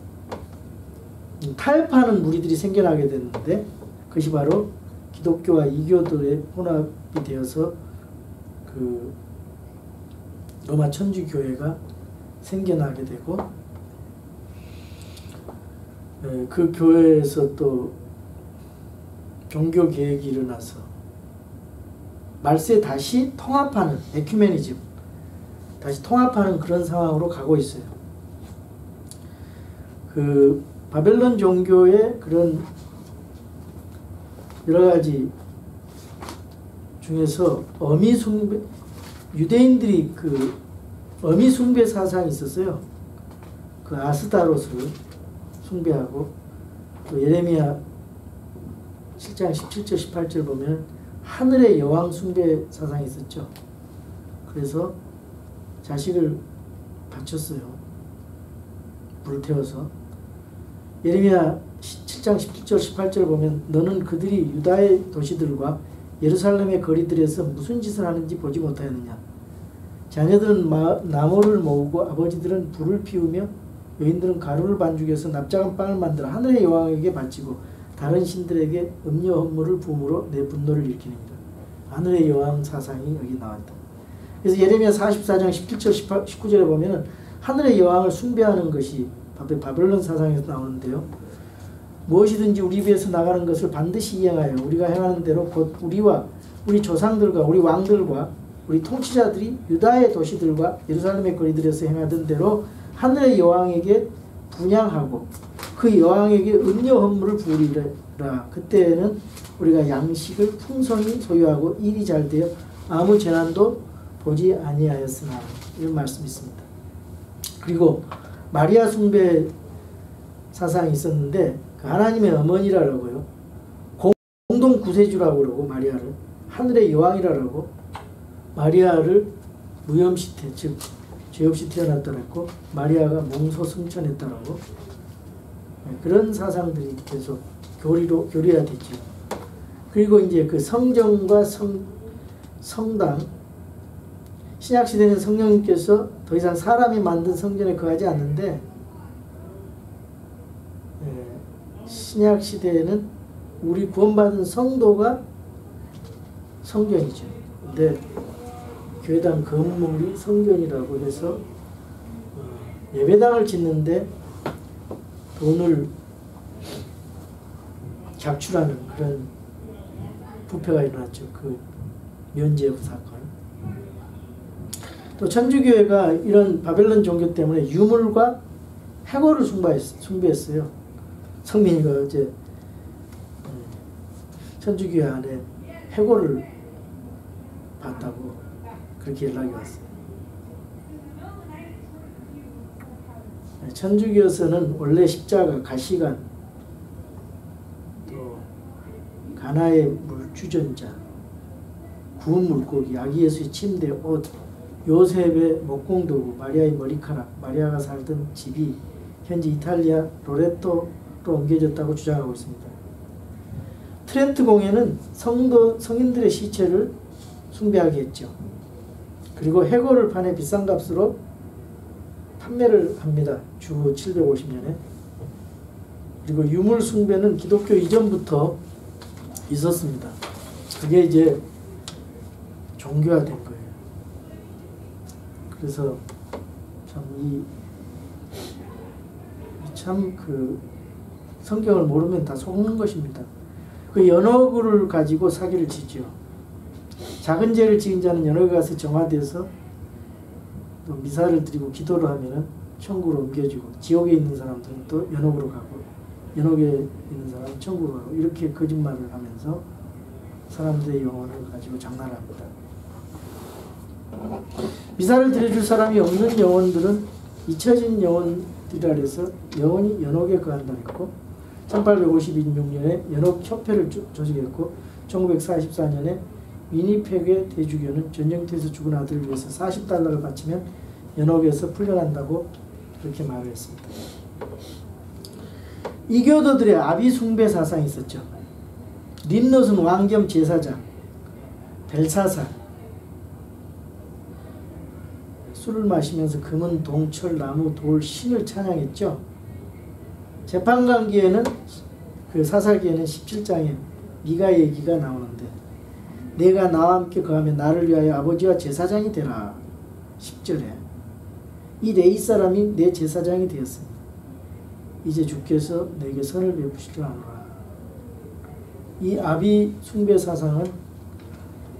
타협하는 무리들이 생겨나게 됐는데 그것이 바로 기독교와 이교도의 혼합이 되어서 그 로마 천주교회가 생겨나게 되고 그 교회에서 또 종교개혁이 일어나서 말세 다시 통합하는 에큐메니즘 다시 통합하는 그런 상황으로 가고 있어요. 그 바벨론 종교의 그런 여러 가지 중에서 어미 숭배, 유대인들이 그 어미 숭배 사상이 있었어요. 그 아스타롯을 숭배하고 또 예레미야 7장 17절 18절 보면 하늘의 여왕 숭배 사상이 있었죠. 그래서 자식을 바쳤어요. 불태워서. 예레미야 7장 17절 18절 보면 너는 그들이 유다의 도시들과 예루살렘의 거리들에서 무슨 짓을 하는지 보지 못하였느냐. 자녀들은 나무를 모으고 아버지들은 불을 피우며 여인들은 가루를 반죽해서 납작한 빵을 만들어 하늘의 여왕에게 바치고 다른 신들에게 음료 헌물을 부음으로 내 분노를 일으킵니다. 하늘의 여왕 사상이 여기 나왔다. 그래서 예레미야 44장 17절 19절에 보면은 하늘의 여왕을 숭배하는 것이 바벨론 사상에서 나오는데요. 무엇이든지 우리 입에서 나가는 것을 반드시 이행하여 우리가 행하는 대로 곧 우리와 우리 조상들과 우리 왕들과 우리 통치자들이 유다의 도시들과 예루살렘의 거리들에서 행하던 대로 하늘의 여왕에게 분향하고 그 여왕에게 음료 헌물을 부으리라. 그때에는 우리가 양식을 풍성히 소유하고 일이 잘 되어 아무 재난도 보지 아니하였으나, 이런 말씀이 있습니다. 그리고 마리아 숭배 사상이 있었는데 그 하나님의 어머니라고요. 공동 구세주라고 그러고 마리아를 하늘의 여왕이라고 마리아를 무염시태, 즉 죄 없이 태어났다고 마리아가 몽소승천했다라고 그런 사상들이 계속 교리화됐죠. 그리고 이제 그 성전과 성당, 신약시대는 성령님께서 더 이상 사람이 만든 성전에 거하지 않는데 신약시대에는 우리 구원받은 성도가 성전이죠. 근데 교회당 건물이 성전이라고 해서 예배당을 짓는데 돈을 작출하는 그런 부패가 일어났죠. 그 면죄부 사건. 또 천주교회가 이런 바벨론 종교 때문에 유물과 해골을 숭배했어요. 성민이가 어제 천주교회 안에 해골을 봤다고 그렇게 연락이 왔어요. 천주교에서는 원래 십자가, 가시관, 또 가나의 물주전자, 구운 물고기, 아기 예수의 침대, 옷, 요셉의 목공도구, 마리아의 머리카락, 마리아가 살던 집이 현재 이탈리아 로레토로 옮겨졌다고 주장하고 있습니다. 트렌트 공회는 성인들의 시체를 숭배하게 했죠. 그리고 해골을 판에 비싼 값으로 판매를 합니다. 주 750년에. 그리고 유물 숭배는 기독교 이전부터 있었습니다. 그게 이제 종교화된 거예요. 그래서 참 그 성경을 모르면 다 속는 것입니다. 그 연어구를 가지고 사기를 치죠. 작은 죄를 지은 자는 연어가 가서 정화되어서 또 미사를 드리고 기도를 하면은 천국으로 옮겨지고, 지옥에 있는 사람들은 또 연옥으로 가고, 연옥에 있는 사람은 천국으로 가고, 이렇게 거짓말을 하면서 사람들의 영혼을 가지고 장난을 합니다. 미사를 드려줄 사람이 없는 영혼들은 잊혀진 영혼들이라 해서 영혼이 연옥에 거한다 했고, 1856년에 연옥협회를 조직했고, 1944년에 위니펙의 대주교는 전쟁터에서 죽은 아들을 위해서 $40를 바치면 연옥에서 풀려난다고 그렇게 말을 했습니다. 이교도들의 아비 숭배 사상이 있었죠. 림롯은 왕 겸 제사장, 벨사살, 술을 마시면서 금은 동, 철, 나무, 돌, 신을 찬양했죠. 재판관기에는, 그 사사기에는 17장에 미가 얘기가 나오는데, 내가 나와 함께 거하면 나를 위하여 아버지와 제사장이 되라. 10절에 이 레위 사람이 내 제사장이 되었으니 이제 주께서 내게 선을 베푸실 줄 아노라. 이 아비 숭배 사상은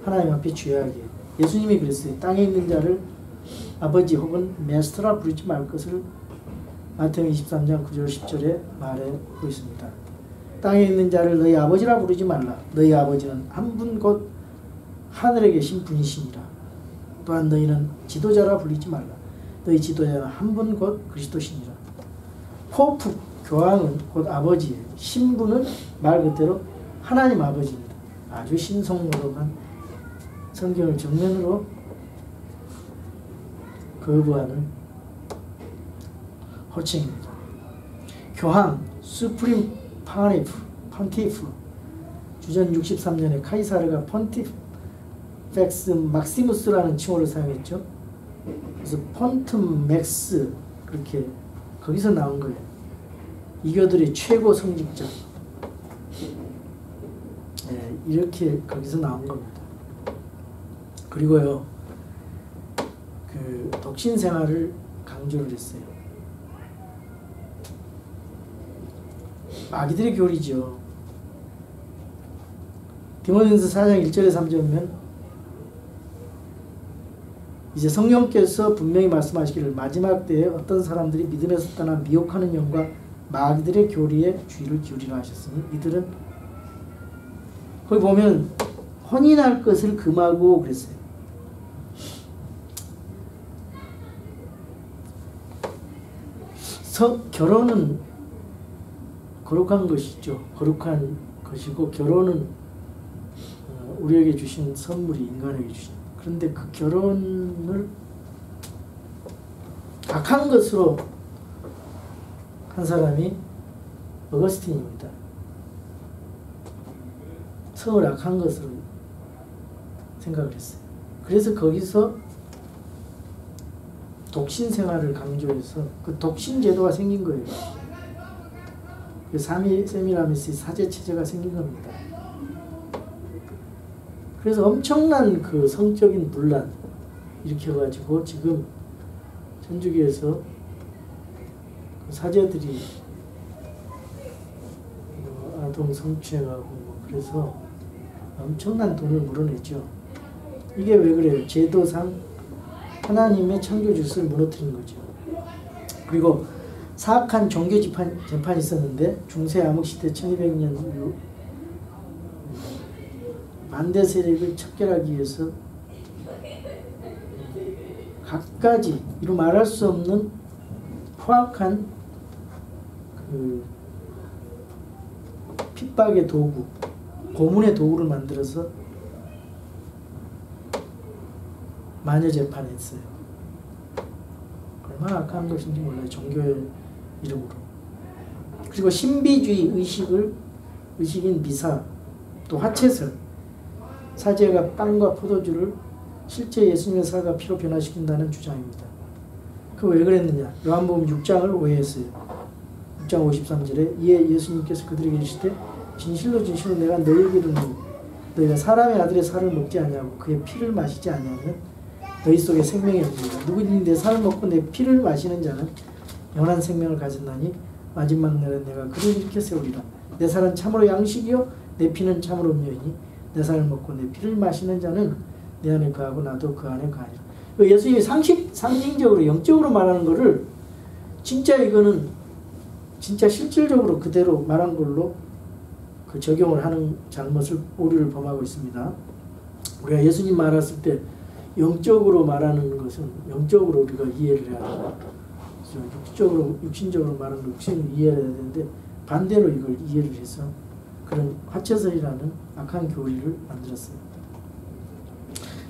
하나님 앞에 죄악이에요. 예수님이 그랬어요. 땅에 있는 자를 아버지 혹은 메스터라 부르지 말 것을 마태복음 23장 9절 10절에 말하고 있습니다. 땅에 있는 자를 너희 아버지라 부르지 말라. 너희 아버지는 한 분 곧 하늘에 계신 분이시니라. 또한 너희는 지도자라 불리지 말라. 너희 지도자는 한 분 곧 그리스도시니라. 포프 교황은 곧 아버지예요. 신부는 말 그대로 하나님 아버지입니다. 아주 신성모독한 성경을 정면으로 거부하는 호칭입니다. 교황, 수프림 펀티프, 주전 63년에 카이사르가 펀티펙스 막시무스라는 칭호를 사용했죠. 그래서 펀트 맥스 그렇게 거기서 나온 거예요. 이교들의 최고 성직자. 예, 이렇게 거기서 나온 겁니다. 그리고요, 그 독신 생활을 강조를 했어요. 마귀들의 교리죠. 디모데전서 4장 1절에 3절에 보면 이제 성령께서 분명히 말씀하시기를 마지막 때에 어떤 사람들이 믿음에서 떠나 미혹하는 영과 마귀들의 교리에 주의를 기울이라 하셨으니 이들은 거기 보면 혼인할 것을 금하고 그랬어요. 결혼은 거룩한 것이죠. 거룩한 것이고 결혼은 우리에게 주신 선물이 인간에게 주신. 그런데 그 결혼을 악한 것으로 한 사람이 어거스틴입니다. 성을 악한 것으로 생각을 했어요. 그래서 거기서 독신 생활을 강조해서 그 독신 제도가 생긴 거예요. 그 세미라미스의 사제 체제가 생긴 겁니다. 그래서 엄청난 그 성적인 분란 일으켜가지고 지금 천주교에서 그 사제들이 아동 성추행하고 그래서 엄청난 돈을 물어냈죠. 이게 왜 그래요? 제도상 하나님의 창조 질서를 무너뜨린 거죠. 그리고 사악한 종교 재판이 있었는데 중세 암흑시대 1200년 이후 반대 세력을 척결하기 위해서 갖가지 이루 말할 수 없는 포악한 그 핍박의 도구, 고문의 도구를 만들어서 마녀 재판했어요. 얼마나 악한 것인지 몰라요. 종교의 이름으로. 그리고 신비주의 의식인 미사, 또 화채설, 사제가 빵과 포도주를 실제 예수님의 살과 피로 변화시킨다는 주장입니다. 그 왜 그랬느냐? 요한복음 6장을 오해했어요. 6장 53절에 이에 예수님께서 그들에게 이르시되 진실로 진실로 내가 너희에게 이르노니 너희가 사람의 아들의 살을 먹지 아니하고 그의 피를 마시지 아니하면 너희 속에 생명이 없느니라. 누구든지 내 살을 먹고 내 피를 마시는 자는 영원한 생명을 가졌나니 마지막 날에 내가 그를 일으켜 세우리라. 내 살은 참으로 양식이요 내 피는 참으로 음료이니 내 살을 먹고 내 피를 마시는 자는 내 안에 거하고 나도 그 안에 거하리라. 예수님이 상징적으로 영적으로 말하는 거를 진짜 이거는 진짜 실질적으로 그대로 말한 걸로 그 적용을 하는 잘못을 오류를 범하고 있습니다. 우리가 예수님 말했을 때 영적으로 말하는 것은 영적으로 우리가 이해를 해야 돼요. 육신적으로 말하는 걸 육신을 이해해야 되는데 반대로 이걸 이해를 해서 그런 화채설이라는 악한 교리를 만들었어요.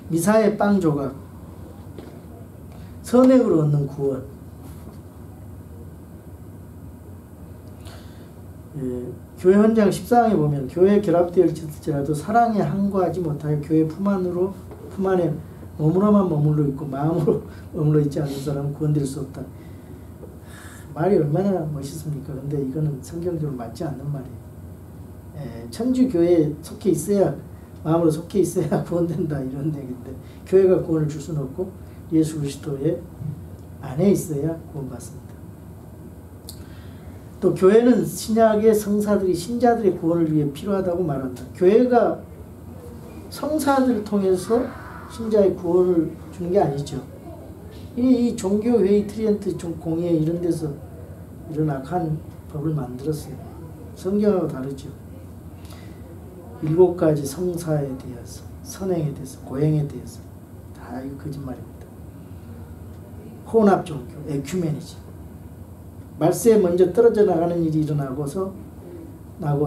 미사의 빵 조각, 선행으로 얻는 구원. 예, 교회 현장 14장에 보면 교회에 결합되어 있을지라도 사랑에 항거하지 못하여 교회 품 안에 몸으로만 머물러 있고 마음으로 머물러 있지 않는 사람은 구원될 수 없다. 말이 얼마나 멋있습니까? 근데 이거는 성경적으로 맞지 않는 말이에요. 예, 천주교회에 속해 있어야 마음으로 속해 있어야 구원된다 이런 얘기인데 교회가 구원을 줄 수는 없고 예수 그리스도의 안에 있어야 구원받습니다. 또 교회는 신약의 성사들이 신자들의 구원을 위해 필요하다고 말한다. 교회가 성사들을 통해서 신자의 구원을 주는 게 아니죠. 이 종교회의 트리엔트 공회 이런 데서 이런 악한 법을 만들었어요. 성경하고 다르죠. 7가지 성사에 대해서, 선행에 대해서, 고행에 대해서 다 이거 거짓말입니다. 혼합 종교, 에큐메니즘. 말세에 먼저 떨어져 나가는 일이 일어나고서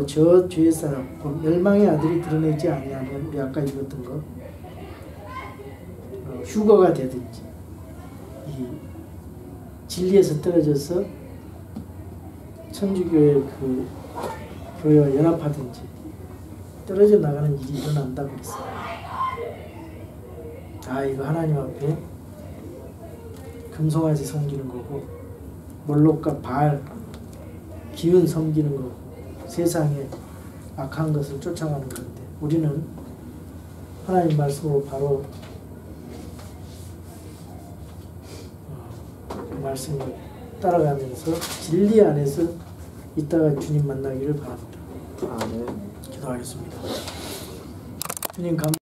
저 죄의 사람, 멸망의 아들이 드러내지 아니하면 우리 아까 읽었던 거 휴거가 되든지 이 진리에서 떨어져서 천주교의 그 교회와 연합하든지 떨어져 나가는 일이 일어난다고 했어요. 이거 하나님 앞에 금송아지 섬기는 거고 몰록과 바알, 기운 섬기는 거, 세상에 악한 것을 쫓아가는 건데 우리는 하나님 말씀으로 바로 그 말씀을 따라가면서 진리 안에서 이따가 주님 만나기를 바랍니다. 아멘. 기도하겠습니다. 주님 감사